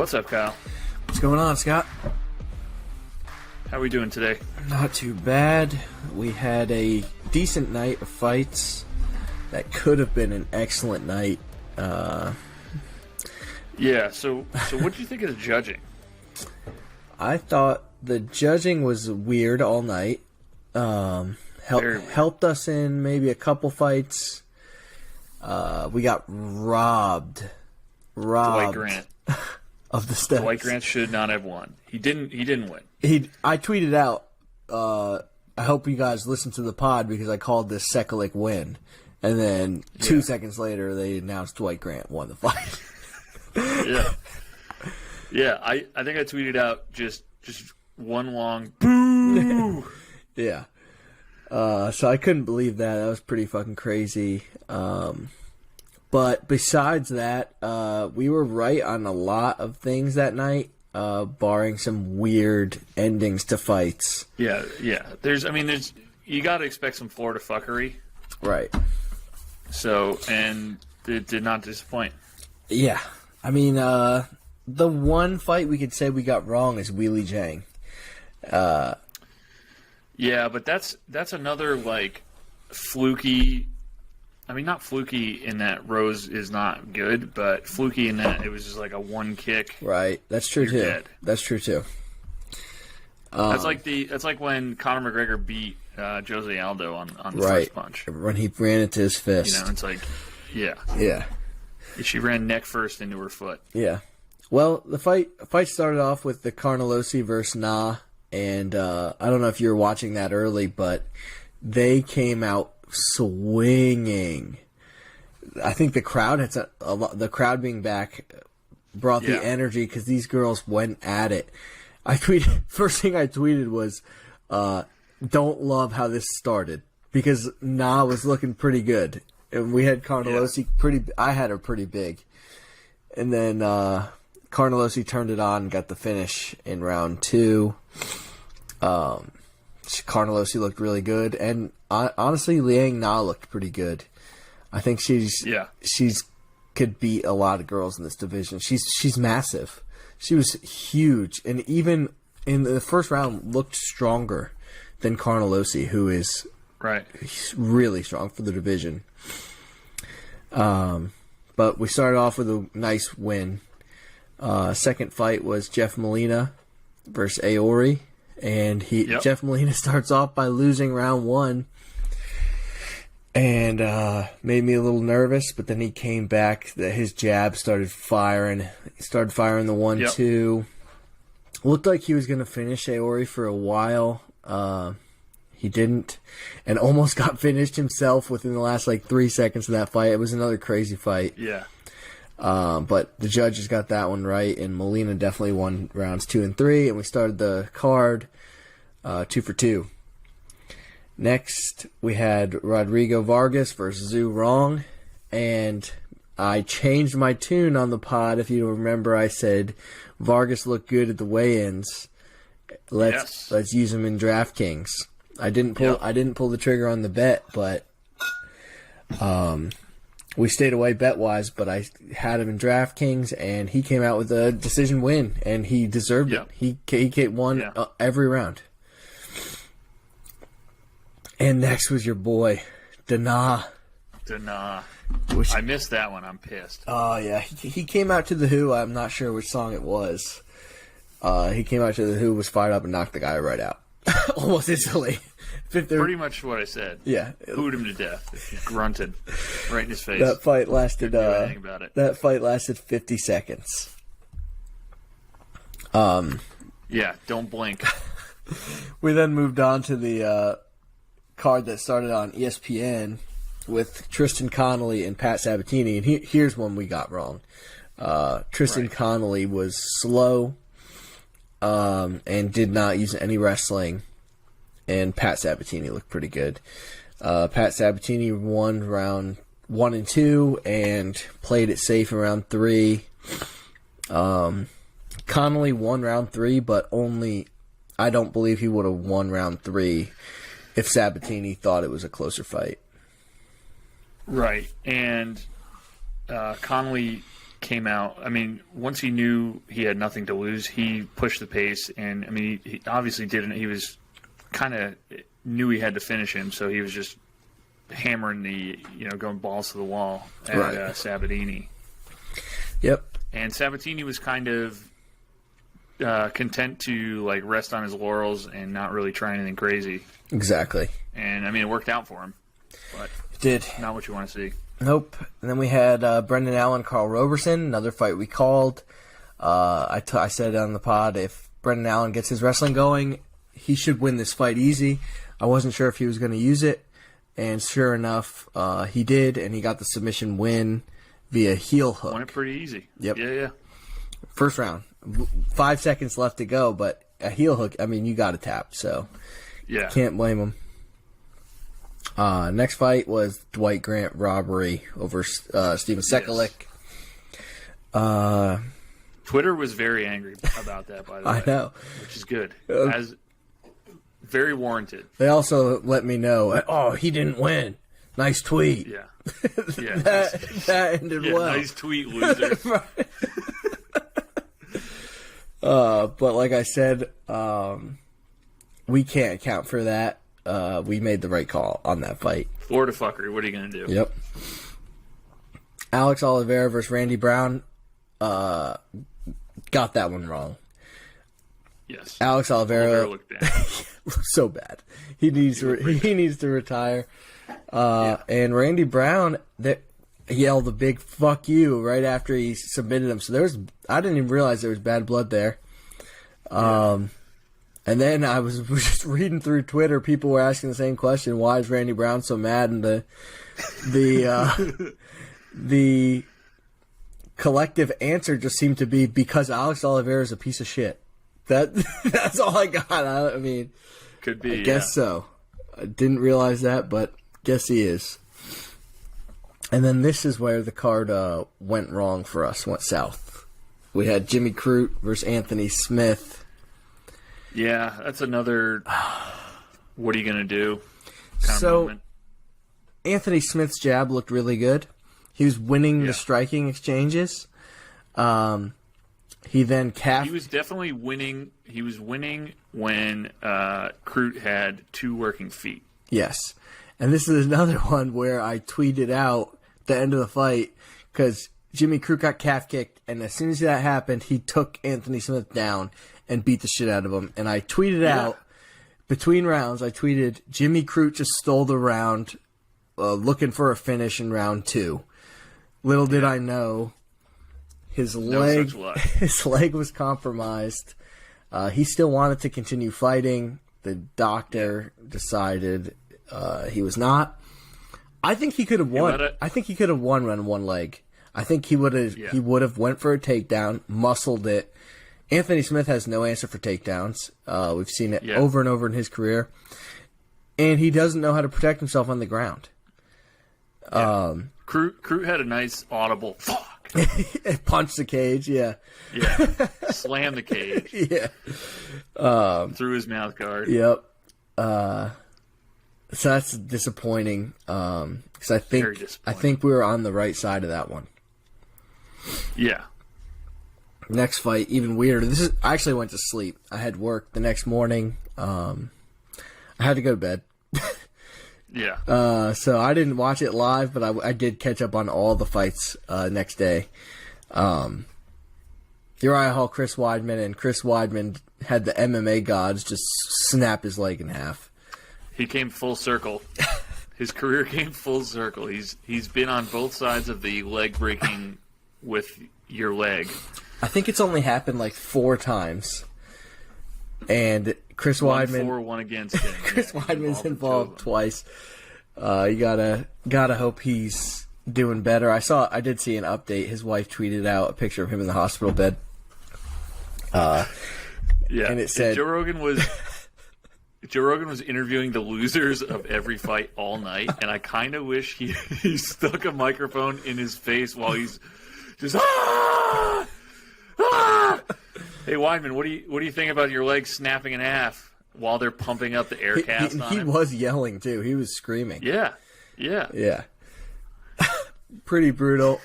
What's up, Kyle? What's going on, Scott? How are we doing today? Not too bad. We had a decent night of fights. That could have been an excellent night. Yeah, so what do you think of the judging? I thought the judging was weird all night. Helped us in maybe a couple fights. We got robbed Dwight Grant of the steps. Dwight Grant should not have won. He didn't win. I tweeted out, I hope you guys listen to the pod because I called this Sekulic win. And then 2 seconds later, they announced Dwight Grant won the fight. Yeah. I think I tweeted out just one long boo. Yeah. So I couldn't believe that. That was pretty fucking crazy. But besides that, we were right on a lot of things that night, barring some weird endings to fights. Yeah. There's you got to expect some Florida fuckery. Right. So, and it did not disappoint. Yeah. I mean, the one fight we could say we got wrong is Wheelie Zhang. Yeah, but that's another, like, fluky. I mean, not fluky in that Rose is not good, but fluky in that it was just like a one kick. Right. That's true, too. Dead. That's true, too. That's like when Conor McGregor beat Jose Aldo on the first punch. When he ran into his fist. You know, it's like, yeah. Yeah. She ran neck first into her foot. Yeah. Well, the fight started off with the Carnelossi versus Na, and I don't know if you were watching that early, but they came out swinging. I think the crowd had the crowd being back brought the energy because these girls went at it. First thing I tweeted was, don't love how this started because Na was looking pretty good. And we had Carnelossi I had her pretty big. And then Carnelossi turned it on and got the finish in round 2. Carnelossi looked really good. And honestly, Liang Na looked pretty good. I think she's could beat a lot of girls in this division. She's massive. She was huge. And even in the first round looked stronger than Carnelossi, who is really strong for the division. But we started off with a nice win. Second fight was Jeff Molina versus Aori, and Jeff Molina starts off by losing round 1, and made me a little nervous. But then he came back. His jab started firing. He started firing the 1-2. Looked like he was going to finish Aori for a while. He didn't, and almost got finished himself within the last 3 seconds of that fight. It was another crazy fight. Yeah. But the judges got that one right, and Molina definitely won rounds 2 and 3, and we started the card 2 for 2. Next, we had Rodrigo Vargas versus Zhu Rong, and I changed my tune on the pod. If you remember, I said Vargas looked good at the weigh-ins. Let's use him in DraftKings. I didn't pull the trigger on the bet, but we stayed away bet-wise, but I had him in DraftKings, and he came out with a decision win, and he deserved it. He won every round. And next was your boy, Dana. I missed that one. I'm pissed. Oh, yeah. He came out to the Who. I'm not sure which song it was. He came out to the Who, was fired up, and knocked the guy right out. Almost instantly. Pretty much what I said. Yeah. Hooed him to death. He grunted right in his face. That fight lasted Couldn't do anything about it. That fight lasted 50 seconds. Yeah, don't blink. We then moved on to the card that started on ESPN with Tristan Connolly and Pat Sabatini, and here's one we got wrong. Tristan Connolly was slow and did not use any wrestling, and Pat Sabatini looked pretty good. Pat Sabatini won round 1 and 2 and played it safe in round 3. Connolly won round 3, but I don't believe he would have won round 3 if Sabatini thought it was a closer fight. Right, and Connolly came out. I mean, once he knew he had nothing to lose, he pushed the pace, and I mean, he obviously didn't. He was kind of knew he had to finish him, so he was just hammering going balls to the wall at Sabatini. Yep. And Sabatini was kind of content to like rest on his laurels and not really try anything crazy. Exactly. And I mean, it worked out for him, but it did. Not what you want to see. Nope. And then we had Brendan Allen, Carl Roberson, another fight we called. I said on the pod, if Brendan Allen gets his wrestling going, he should win this fight easy. I wasn't sure if he was going to use it, and sure enough, he did, and he got the submission win via heel hook. Won it pretty easy. Yep. Yeah. First round. 5 seconds left to go, but a heel hook, I mean, you got to tap, so yeah, can't blame him. Next fight was Dwight Grant robbery over Steven Sekulic. Yes. Twitter was very angry about that, by the way. I know. Which is good. Very warranted. They also let me know, oh, he didn't win. Nice tweet. Yeah. that ended well. Nice tweet, loser. But like I said, we can't account for that. We made the right call on that fight. Florida fuckery. What are you going to do? Yep. Alex Oliveira versus Randy Brown. Got that one wrong. Yes. Alex Oliveira looked bad. so bad. He needs to retire. And Randy Brown yelled a big "fuck you" right after he submitted him. So I didn't even realize there was bad blood there. And then I was just reading through Twitter. People were asking the same question: why is Randy Brown so mad? And the collective answer just seemed to be because Alex Oliveira is a piece of shit. That's all I got. I mean, could be. I guess so. I didn't realize that, but guess he is. And then this is where the card went wrong for us. Went south. We had Jimmy Crute versus Anthony Smith. Yeah, that's another. What are you gonna do? Kind So, of moment. Anthony Smith's jab looked really good. He was winning the striking exchanges. He then He was definitely winning. He was winning when Crute had 2 working feet. Yes. And this is another one where I tweeted out the end of the fight because Jimmy Crute got calf kicked, and as soon as that happened, he took Anthony Smith down and beat the shit out of him. And I tweeted out, between rounds, I tweeted, Jimmy Crute just stole the round looking for a finish in round 2. Little did I know, his leg was compromised. He still wanted to continue fighting. The doctor decided he was not. I think he could have won. I think he could have won on one leg. I think he would have. He would have went for a takedown, muscled it. Anthony Smith has no answer for takedowns. We've seen it over and over in his career, and he doesn't know how to protect himself on the ground. Crute had a nice audible fuck. Punched the cage, yeah. Slammed the cage. Yeah. Through his mouth guard. Yep. So that's disappointing. Because I think we were on the right side of that one. Yeah. Next fight, even weirder. I actually went to sleep. I had work the next morning. I had to go to bed. Yeah. So I didn't watch it live, but I did catch up on all the fights next day. Uriah Hall, Chris Weidman, and Chris Weidman had the MMA gods just snap his leg in half. He came full circle. His career came full circle. He's been on both sides of the leg breaking with your leg. I think it's only happened like 4 times. And Chris Weidman, 1 for, 1 against him. Chris Weidman's involved twice. You gotta hope he's doing better. I did see an update. His wife tweeted out a picture of him in the hospital bed. And it said Joe Rogan was interviewing the losers of every fight all night, and I kind of wish he stuck a microphone in his face while he's just ah! Hey Weidman, what do you think about your legs snapping in half while they're pumping up the air cast on him? He was yelling too. He was screaming. Yeah. pretty brutal.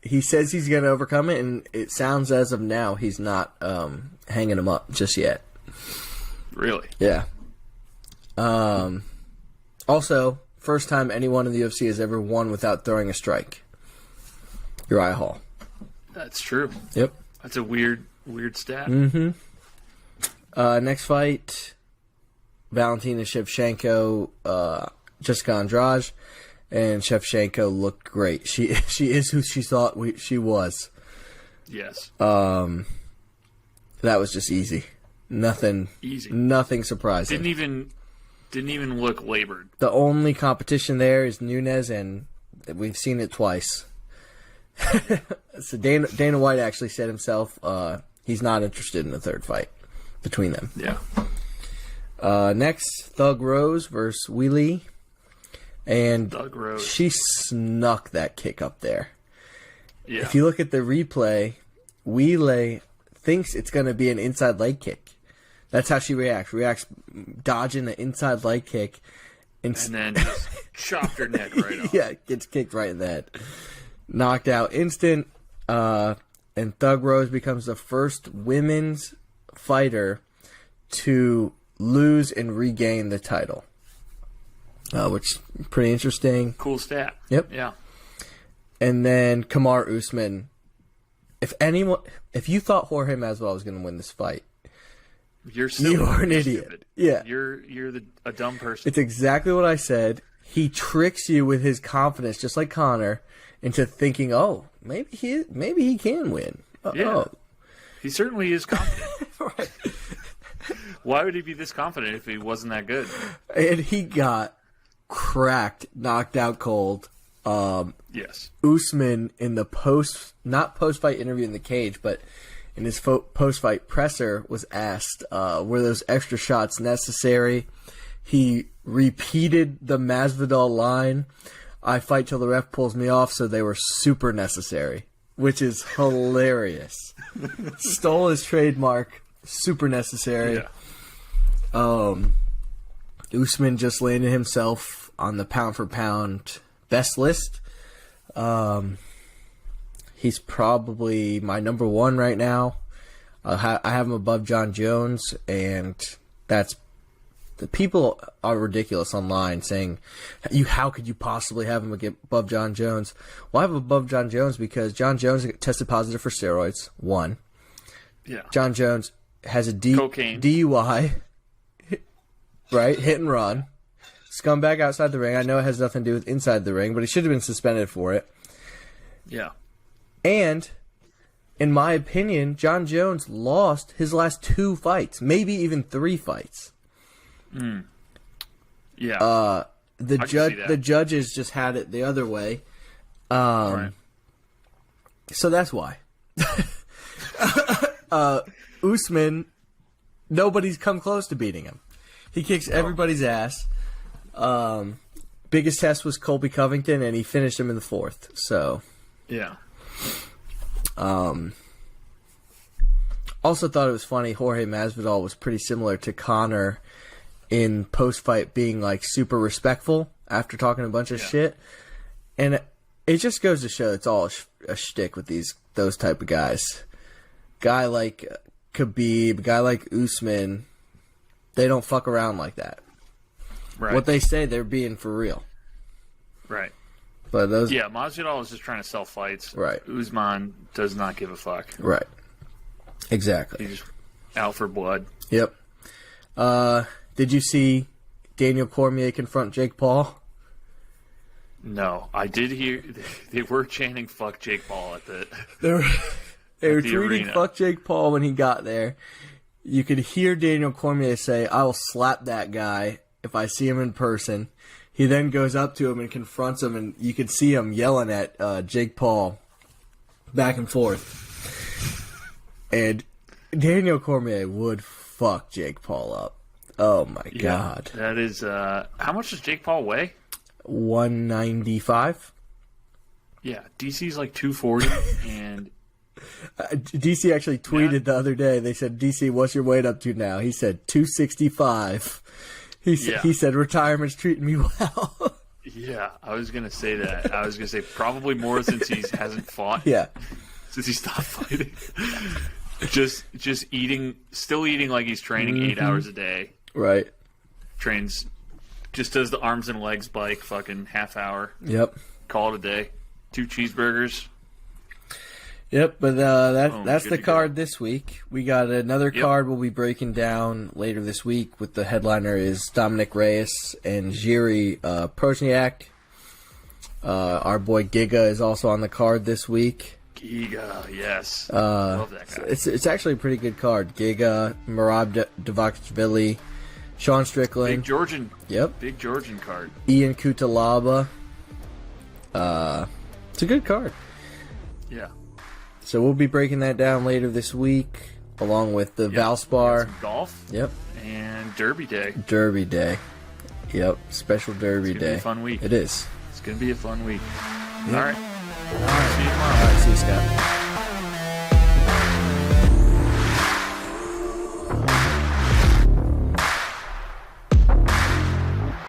He says he's going to overcome it, and it sounds as of now he's not hanging him up just yet. Really? Yeah. Also, first time anyone in the UFC has ever won without throwing a strike. Uriah Hall. That's true. Yep. That's a weird stat. Mm-hmm. Next fight, Valentina Shevchenko, Jessica Andrade, and Shevchenko looked great. She is who she thought she was. Yes. That was just easy. Nothing surprising. Didn't even look labored. The only competition there is Nunes, and we've seen it twice. So Dana White actually said himself he's not interested in the third fight between them. Yeah. Next, Thug Rose versus Weili. And Thug Rose. She snuck that kick up there. Yeah. If you look at the replay, Weili thinks it's going to be an inside leg kick. That's how she reacts. Reacts dodging the inside leg kick. And then just chopped her neck right off. Yeah, gets kicked right in the head. Knocked out instant. And Thug Rose becomes the first women's fighter to lose and regain the title. Which is pretty interesting. Cool stat. Yep. Yeah. And then Kamaru Usman. If you thought Jorge Masvidal was going to win this fight, you are an idiot. Stupid. Yeah. You're a dumb person. It's exactly what I said. He tricks you with his confidence, just like Conor, into thinking, oh, maybe he can win. Yeah. Oh. He certainly is confident. Right. Why would he be this confident if he wasn't that good? And he got cracked, knocked out cold. Yes. Usman in the not post-fight interview in the cage, but in his post-fight presser was asked, were those extra shots necessary? He repeated the Masvidal line, I fight till the ref pulls me off, so they were super necessary, which is hilarious. Stole his trademark, super necessary. Yeah. Usman just landed himself on the pound-for-pound best list. He's probably my number one right now. I have him above John Jones, and that's the people are ridiculous online saying, how could you possibly have him above John Jones? Well, I have him above John Jones because John Jones tested positive for steroids, one. Yeah. John Jones has a Cocaine. DUI, right? Hit and run. Scumbag outside the ring. I know it has nothing to do with inside the ring, but he should have been suspended for it. Yeah. And, in my opinion, John Jones lost his last 2 fights, maybe even 3 fights. Yeah. The judges just had it the other way. Right. So that's why. Usman, nobody's come close to beating him. He kicks everybody's ass. Biggest test was Colby Covington, and he finished him in the 4th. So, yeah. Also thought it was funny. Jorge Masvidal was pretty similar to Conor in post-fight being like super respectful after talking a bunch of shit, and it just goes to show it's all a shtick with those type of guys. Guy like Khabib, guy like Usman, they don't fuck around like that. Right. What they say, they're being for real. Right. But those, Masvidal is just trying to sell fights. Right. Usman does not give a fuck. Right. Exactly. He's out for blood. Yep. Did you see Daniel Cormier confront Jake Paul? No, I did hear they were chanting "fuck Jake Paul" at the. They were tweeting arena. "fuck Jake Paul" when he got there. You could hear Daniel Cormier say, "I will slap that guy if I see him in person." He then goes up to him and confronts him, and you could see him yelling at Jake Paul back and forth. And Daniel Cormier would fuck Jake Paul up. Oh my god. That is how much does Jake Paul weigh? 195. Yeah, DC's like 240 and DC actually tweeted the other day. They said, DC, what's your weight up to now? He said 265. He said retirement's treating me well. Yeah, I was gonna say that. I was gonna say probably more since he hasn't fought. Yeah. Since he stopped fighting. just eating, still eating like he's training 8 hours a day. Right. Trains, just does the arms and legs bike, fucking half hour. Yep. Call it a day. 2 cheeseburgers. Yep, but that's the card this week. We got another card we'll be breaking down later this week with the headliner is Dominic Reyes and Jiri Prochniak. Our boy Giga is also on the card this week. Giga, yes. Love that guy. It's actually a pretty good card. Giga, Merab Dvalishvili, Sean Strickland. Big Georgian. Yep. Big Georgian card. Ian Kutalaba. It's a good card. Yeah. So we'll be breaking that down later this week, along with the Valspar. Some golf. Yep. And Derby Day. Derby Day. Yep. Special Derby It's Day. gonna be a fun week. It is. It's going to be a fun week. Yep. All right. All right. See you tomorrow. All right. See you, Scott.